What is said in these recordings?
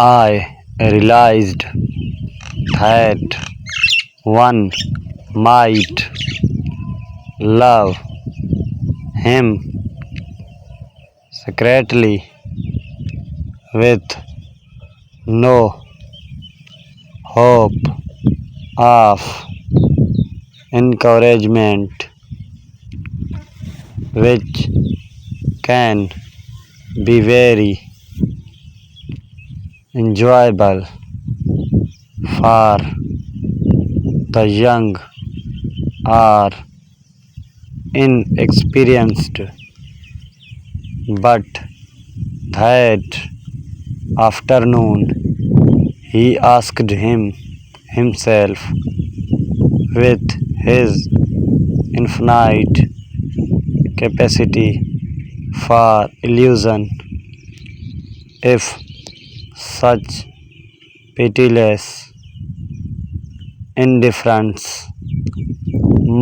I realized that one might love him secretly with no hope of encouragement, which can be very enjoyable for the young or inexperienced. But that afternoon he asked himself with his infinite capacity for illusion if such pitiless indifference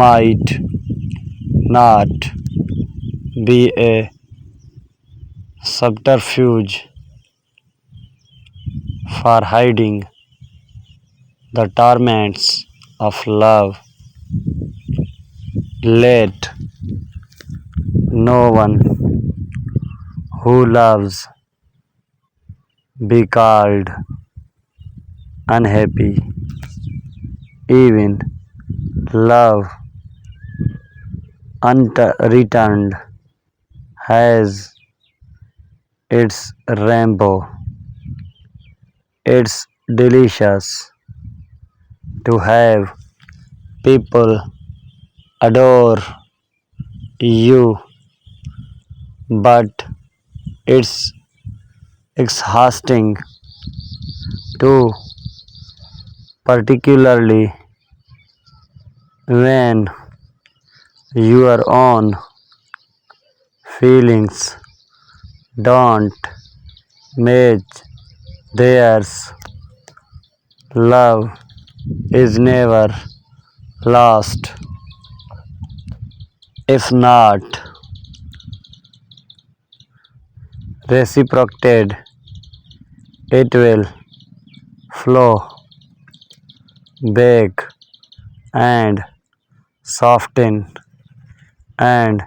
might not be a subterfuge for hiding the torments of love. Let no one who loves be called unhappy. Even love unreturned has its rainbow. It's delicious to have people adore you, but it's exhausting too, particularly when your own feelings don't match theirs. Love is never lost. If not reciprocated, it will flow back and soften and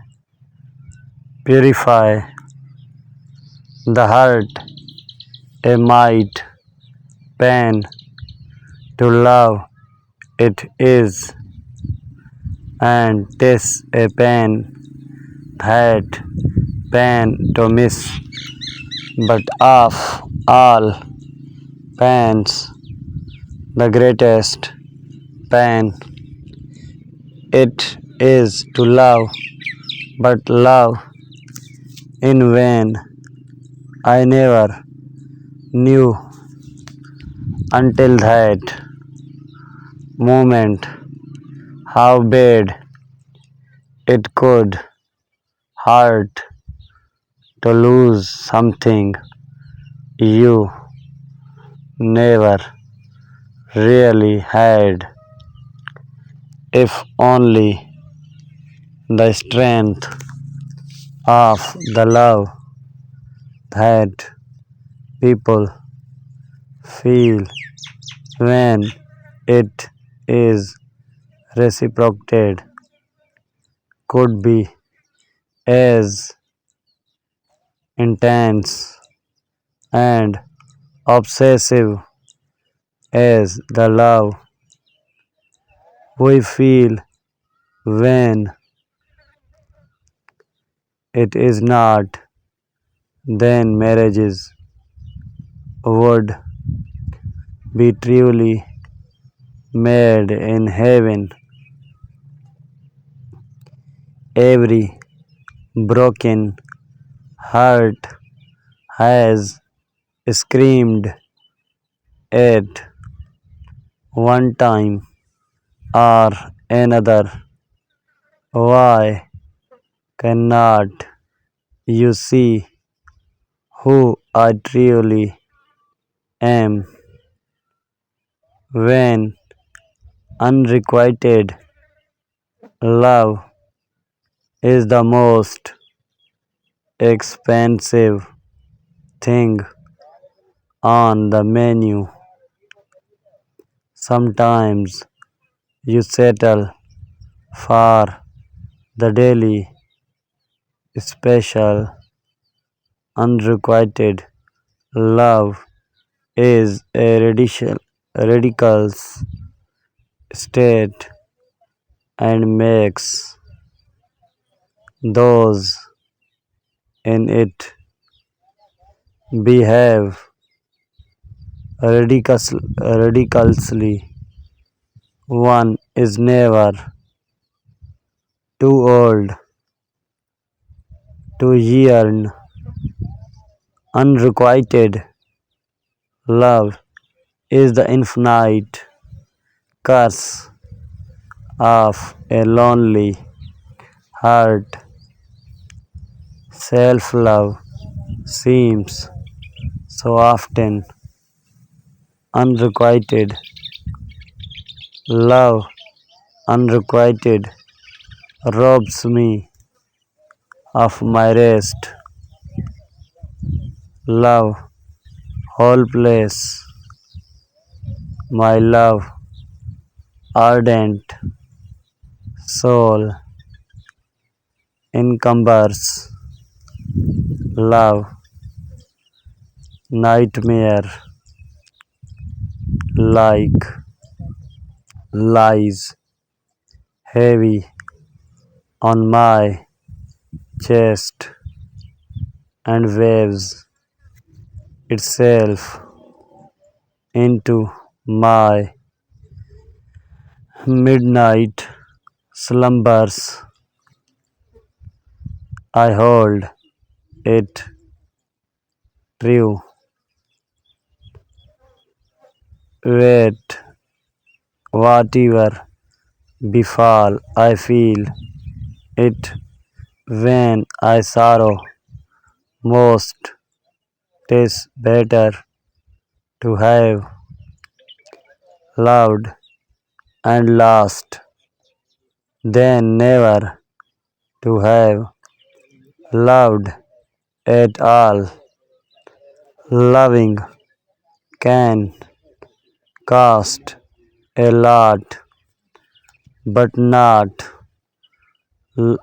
purify the heart. A might pain to love it is, and 'tis a pain that pain to miss. But of all pains, the greatest pain it is to love, but love in vain. I never knew until that moment how bad it could hurt to lose something you never really had. If only the strength of the love that people feel when it is reciprocated could be as intense and obsessive as the love we feel when it is not, then marriages would be truly made in heaven. Every broken heart has screamed at one time or another. Why cannot you see who I truly am when unrequited love is the most expensive thing on the menu. Sometimes you settle for the daily special. Unrequited love is a radical state and makes those in it behave ridiculously. One is never too old to yearn. Unrequited love is the infinite curse of a lonely heart. Self love seems so often unrequited. Love unrequited robs me of my rest. Love whole place. My love ardent soul encumbers. Love nightmare like lies heavy on my chest and waves itself into my midnight slumbers. I hold it true. Wait, whatever befall, I feel it when I sorrow most. Tis better to have loved and lost than never to have loved at all. Loving can cost a lot, but not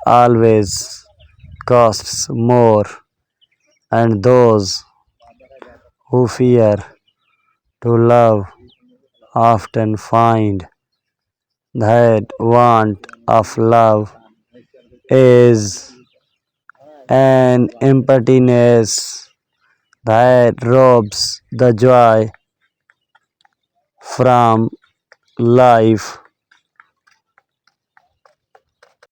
always costs more, and those who fear to love often find that want of love is an emptiness that robs the joy from life.